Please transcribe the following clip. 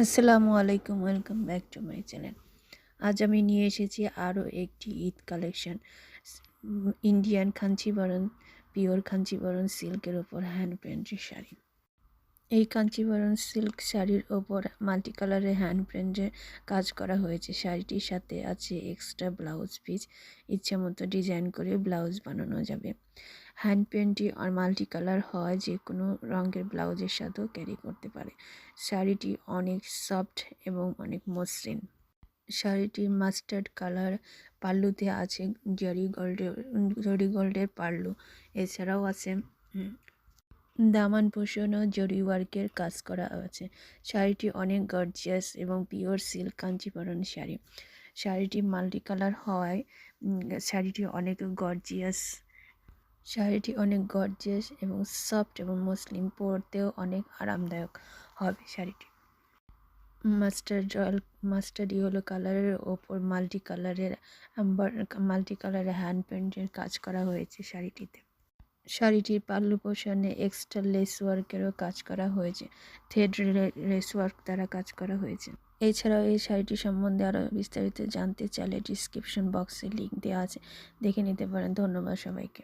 আসসালামু আলাইকুম, welcome back to my channel. আজ আমি নিয়ে এসেছি আরও একটি Eid collection. Indian Kanjivaram, pure Kanjivaram সিল্কের ওপর হ্যান্ড প্রিন্টের শাড়ি। এই কাঞ্চিবরণ সিল্ক শাড়ির ওপর মাল্টি কালারের হ্যান্ড প্রিন্টের কাজ করা হয়েছে। শাড়িটির সাথে আছে এক্সট্রা ব্লাউজ পিস। ইচ্ছে মতো ডিজাইন করে ব্লাউজ বানানো যাবে। হ্যান্ড পেন্টটি আর মাল্টি কালার হওয়ায় যে কোনো রঙের ব্লাউজের সাথেও ক্যারি করতে পারে। শাড়িটি অনেক সফট এবং অনেক মসৃণ। শাড়িটির মাস্টার্ড কালার পাল্লুতে আছে জরি গোল্ডের পাল্লু। এছাড়াও আছে দামান পোষণও জরি ওয়ার্কের কাজ করা আছে। শাড়িটি অনেক গর্জিয়াস এবং পিওর সিল্ক কাঞ্চিবরণ শাড়ি। শাড়িটি মাল্টি কালার হওয়ায় শাড়িটি অনেক গর্জিয়াস এবং সফট এবং মসলিন, পরতেও অনেক আরামদায়ক হবে। শাড়িটি মাস্টার্ড ইয়েলো কালারের ওপর মাল্টি কালারের হ্যান্ড পেন্টের কাজ করা হয়েছে শাড়িটিতে। শাড়িটির পাল্লু পোষণে এক্সট্রা লেস ওয়ার্কেরও কাজ করা হয়েছে। থ্রেড লেস ওয়ার্ক দ্বারা কাজ করা হয়েছে। এছাড়াও এই শাড়িটি সম্বন্ধে আরও বিস্তারিত জানতে চাইলে ডিসক্রিপশন বক্সে লিঙ্ক দেওয়া আছে, দেখে নিতে পারেন। ধন্যবাদ সবাইকে।